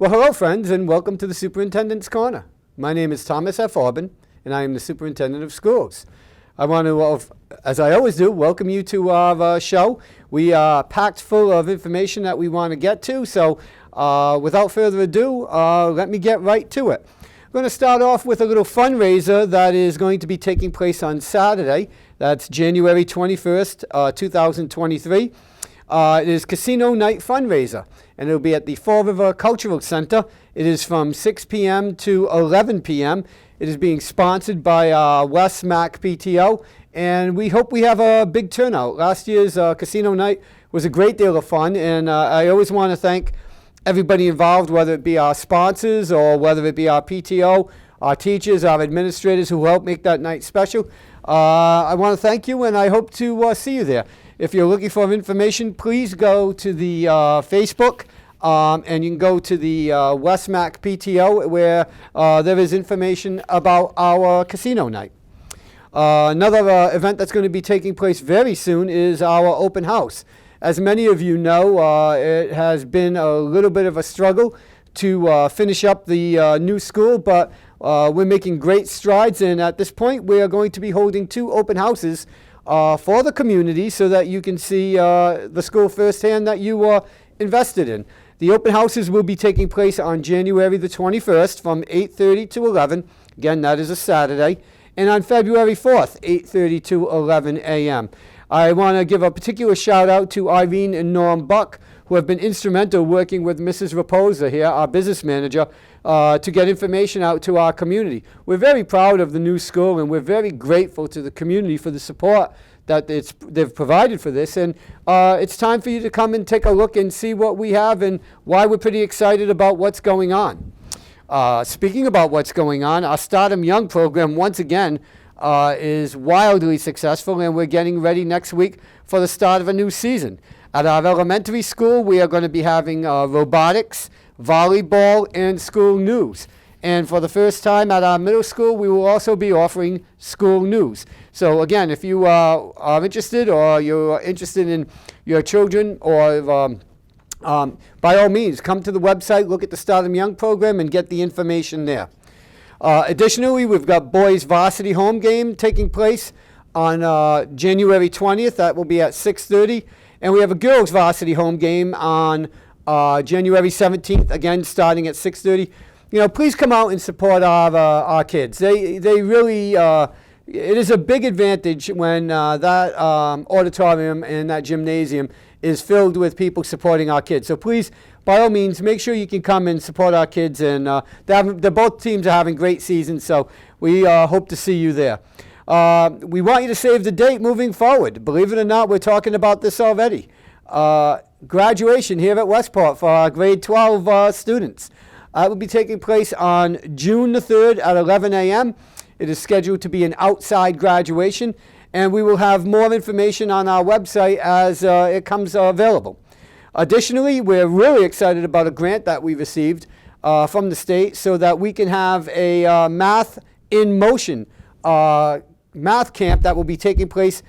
Well, hello, friends, and welcome to the Superintendent's Corner. My name is Thomas F. Orban, and I am the Superintendent of Schools. I want to, as I always do, welcome you to our show. We are packed full of information that we want to get to, so without further ado, let me get right to it. I'm going to start off with a little fundraiser that is going to be taking place on Saturday. That's January 21st, 2023. It is Casino Night Fundraiser, and it'll be at the Fall River Cultural Center. It is from 6 p.m. to 11 p.m. It is being sponsored by West Mac PTO, and we hope we have a big turnout. Last year's Casino Night was a great deal of fun, and I always want to thank everybody involved, whether it be our sponsors or whether it be our PTO, our teachers, our administrators who helped make that night special. I want to thank you, and I hope to see you there. If you're looking for information, please go to the Facebook, and you can go to the West Mac PTO, where there is information about our casino night. Another event that's going to be taking place very soon is our open house. As many of you know, it has been a little bit of a struggle to finish up the new school, but we're making great strides, and at this point we are going to be holding 2 open houses for the community so that you can see the school firsthand that you are invested in. The open houses will be taking place on January the 21st from 8:30 to 11. Again, that is a Saturday. And on February 4th, 8:30 to 11 a.m. I want to give a particular shout out to Irene and Norm Buck, who have been instrumental working with Mrs. Raposa here, our business manager, to get information out to our community. We're very proud of the new school, and we're very grateful to the community for the support that they've provided for this. And it's time for you to come and take a look and see what we have and why we're pretty excited about what's going on. Speaking about what's going on, our Start 'em Young program, once again, is wildly successful, and we're getting ready next week for the start of a new season. At our elementary school, we are going to be having robotics, volleyball, and school news. And for the first time at our middle school, we will also be offering school news. So again, if you are interested, or you're interested in your children, or by all means, come to the website, look at the Start 'em Young program, and get the information there. Additionally, we've got boys varsity home game taking place on January 20th. That will be at 6:30. And we have a girls varsity home game on January 17th, again starting at 6:30. You know, please come out and support our kids. They really, it is a big advantage when that auditorium and that gymnasium is filled with people supporting our kids. So please, by all means, make sure you can come and support our kids. And both teams are having great seasons, so we hope to see you there. We want you to save the date moving forward. Believe it or not, we're talking about this already. Graduation here at Westport for our grade 12 students. It will be taking place on June the 3rd at 11 a.m. It is scheduled to be an outside graduation, and we will have more information on our website as it comes available. Additionally, we're really excited about a grant that we received from the state so that we can have a Math in Motion math camp that will be taking place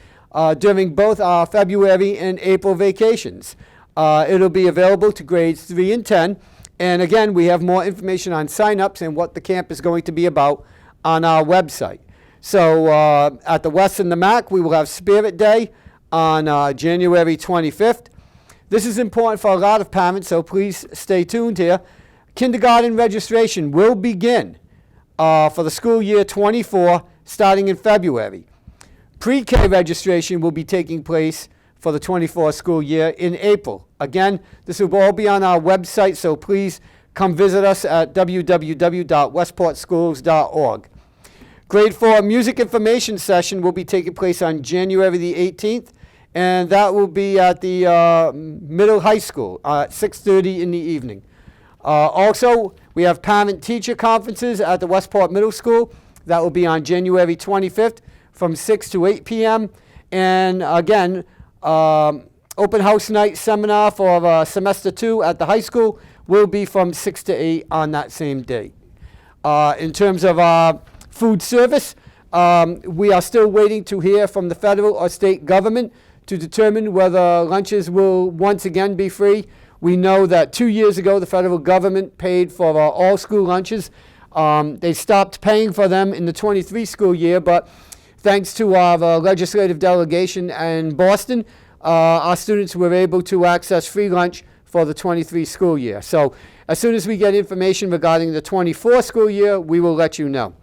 during both our February and April vacations. It'll be available to grades 3 and 10. And again, we have more information on sign-ups and what the camp is going to be about on our website. So at the West and the Mac, we will have Spirit Day on January 25th. This is important for a lot of parents, so please stay tuned here. Kindergarten registration will begin for the school year 24 starting in February. Pre-K registration will be taking place for the 24 school year in April. Again, this will all be on our website, so please come visit us at www.westportschools.org. Grade 4 music information session will be taking place on January the 18th, and that will be at the middle high school at 6:30 in the evening. Also, we have parent-teacher conferences at the Westport Middle School. That will be on January 25th from 6 to 8 p.m. And again, open house night seminar for semester 2 at the high school will be from 6 to 8 on that same day. In terms of food service, we are still waiting to hear from the federal or state government to determine whether lunches will once again be free. We know that 2 years ago, the federal government paid for all school lunches. They stopped paying for them in the 23 school year, but thanks to our legislative delegation in Boston, our students were able to access free lunch for the 23 school year. So as soon as we get information regarding the 24 school year, we will let you know.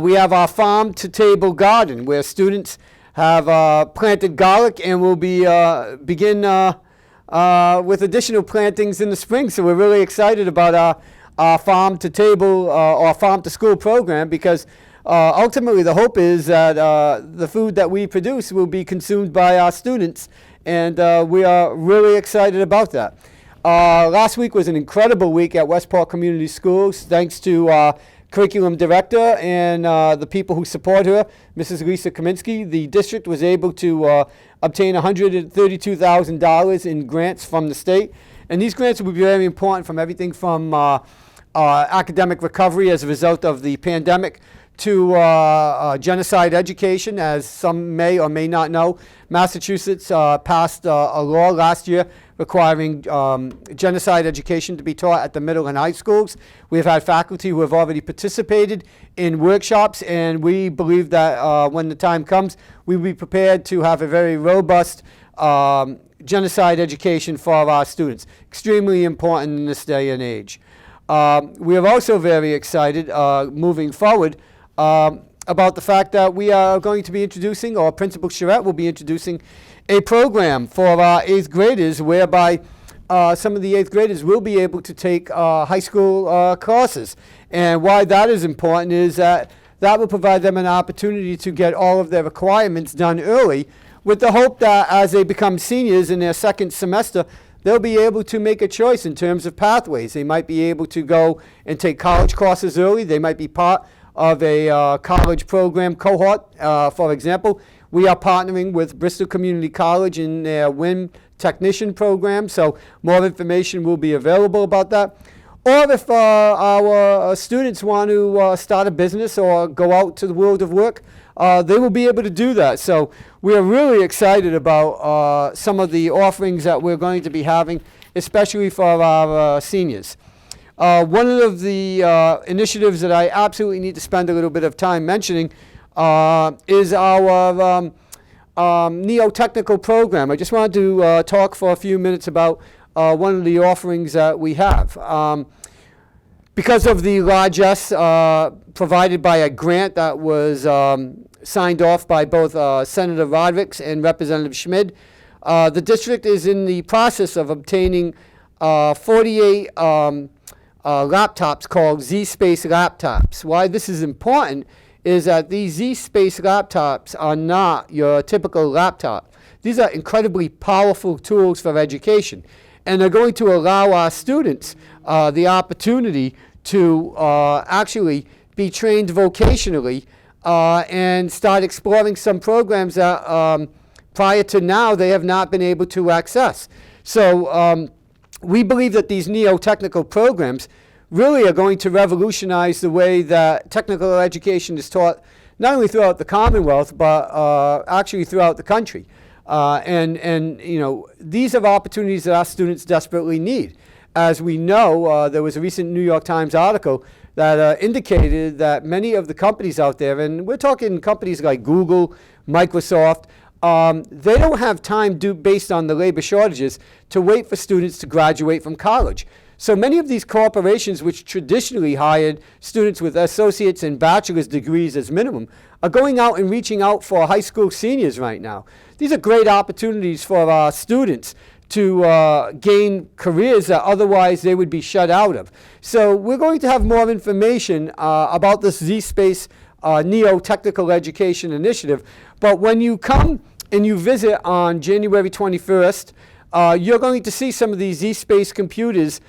We have our farm to table garden where students have planted garlic and will be begin with additional plantings in the spring. So we're really excited about our farm to table or farm to school program, because ultimately the hope is that the food that we produce will be consumed by our students, and we are really excited about that. Last week was an incredible week at Westport Community Schools, thanks to our curriculum director and the people who support her, Mrs. Lisa Kaminsky. The district was able to obtain $132,000 in grants from the state, and these grants will be very important, from everything from academic recovery as a result of the pandemic to genocide education. As some may or may not know, Massachusetts passed a law last year requiring genocide education to be taught at the middle and high schools. We've had faculty who have already participated in workshops, and we believe that when the time comes, we will be prepared to have a very robust genocide education for our students. Extremely important in this day and age. We are also very excited moving forward about the fact that we are going to be introducing, or Principal Charette will be introducing, a program for our 8th graders whereby some of the 8th graders will be able to take high school courses. And why that is important is that that will provide them an opportunity to get all of their requirements done early, with the hope that as they become seniors in their second semester, they'll be able to make a choice in terms of pathways. They might be able to go and take college courses early. They might be part of a college program cohort. For example, we are partnering with Bristol Community College in their WIM technician program, so more information will be available about that. Or if our students want to start a business or go out to the world of work, they will be able to do that. So we're really excited about some of the offerings that we're going to be having, especially for our seniors. One of the initiatives that I absolutely need to spend a little bit of time mentioning is our neo-technical program. I just wanted to talk for a few minutes about one of the offerings that we have. Because of the largesse provided by a grant that was signed off by both Senator Rodrick and Representative Schmid, the district is in the process of obtaining 48 laptops called Z-Space laptops. Why this is important is that these Z-Space laptops are not your typical laptop. These are incredibly powerful tools for education, and they're going to allow our students the opportunity to actually be trained vocationally and start exploring some programs that prior to now they have not been able to access. So we believe that these neo-technical programs really are going to revolutionize the way that technical education is taught, not only throughout the Commonwealth, but actually throughout the country. And you know, these are opportunities that our students desperately need. As we know, there was a recent New York Times article that indicated that many of the companies out there, and we're talking companies like Google, Microsoft, they don't have time based on the labor shortages to wait for students to graduate from college. So many of these corporations, which traditionally hired students with associate's and bachelor's degrees as minimum, are going out and reaching out for high school seniors right now. These are great opportunities for our students to gain careers that otherwise they would be shut out of. So we're going to have more information about this Z-Space Neo-Technical Education Initiative. But when you come and you visit on January 21st, you're going to see some of these Z-Space computers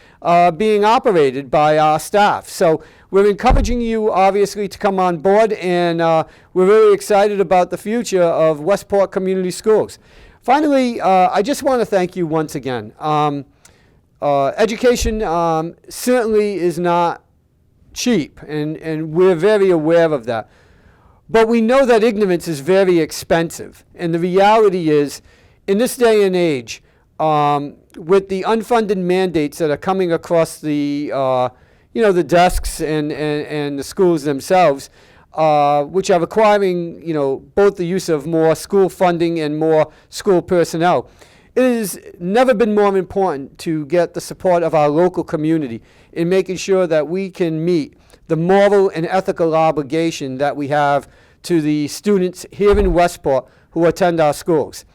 being operated by our staff. So we're encouraging you, obviously, to come on board, and we're really excited about the future of Westport Community Schools. Finally, I just want to thank you once again. Education certainly is not cheap, and we're very aware of that. But we know that ignorance is very expensive, and the reality is, in this day and age, with the unfunded mandates that are coming across the, the desks and the schools themselves, which are requiring, both the use of more school funding and more school personnel. It has never been more important to get the support of our local community in making sure that we can meet the moral and ethical obligation that we have to the students here in Westport who attend our schools.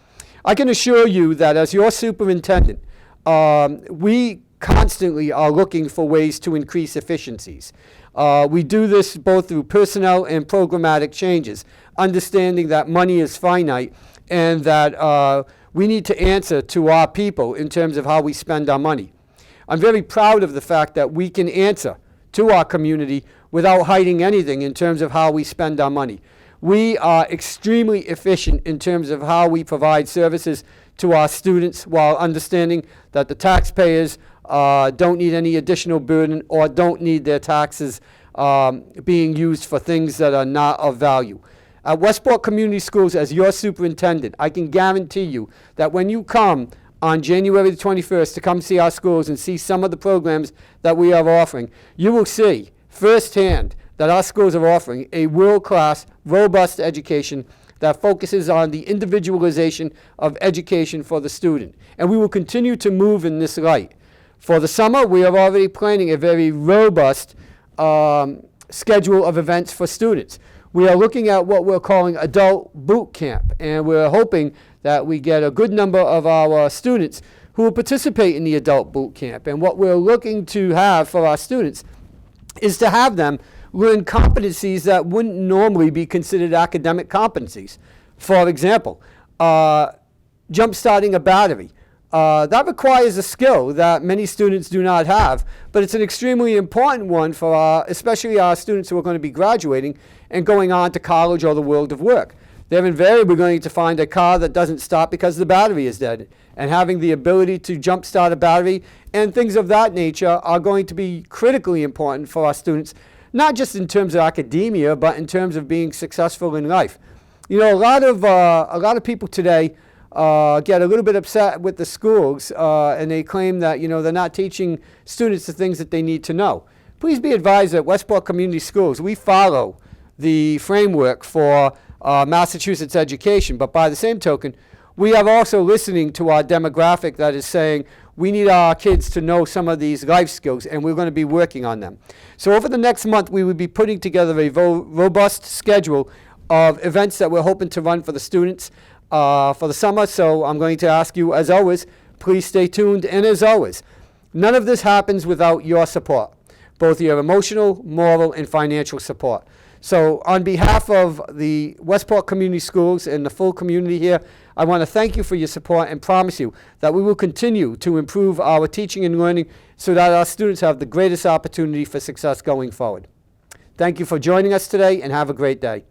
I can assure you that as your superintendent, we constantly are looking for ways to increase efficiencies. We do this both through personnel and programmatic changes, understanding that money is finite and that we need to answer to our people in terms of how we spend our money. I'm very proud of the fact that we can answer to our community without hiding anything in terms of how we spend our money. We are extremely efficient in terms of how we provide services to our students while understanding that the taxpayers don't need any additional burden or don't need their taxes being used for things that are not of value. At Westport Community Schools, as your superintendent, I can guarantee you that when you come on January the 21st to come see our schools and see some of the programs that we are offering, you will see firsthand that our schools are offering a world-class, robust education that focuses on the individualization of education for the student. And we will continue to move in this light. For the summer, we are already planning a very robust schedule of events for students. We are looking at what we're calling adult boot camp, and we're hoping that we get a good number of our students who will participate in the adult boot camp. And what we're looking to have for our students is to have them learn competencies that wouldn't normally be considered academic competencies. For example, jump-starting a battery. That requires a skill that many students do not have, but it's an extremely important one for especially our students who are going to be graduating and going on to college or the world of work. They're invariably going to find a car that doesn't stop because the battery is dead, and having the ability to jump-start a battery and things of that nature are going to be critically important for our students, not just in terms of academia, but in terms of being successful in life. A lot of people today get a little bit upset with the schools and they claim that they're not teaching students the things that they need to know. Please be advised that Westport Community Schools, we follow the framework for Massachusetts education, but by the same token, we are also listening to our demographic that is saying we need our kids to know some of these life skills, and we're going to be working on them. So over the next month, we will be putting together a robust schedule of events that we're hoping to run for the students for the summer. So I'm going to ask you, as always, please stay tuned. And as always, none of this happens without your support, both your emotional, moral, and financial support. So on behalf of the Westport Community Schools and the full community here, I want to thank you for your support and promise you that we will continue to improve our teaching and learning so that our students have the greatest opportunity for success going forward. Thank you for joining us today, and have a great day.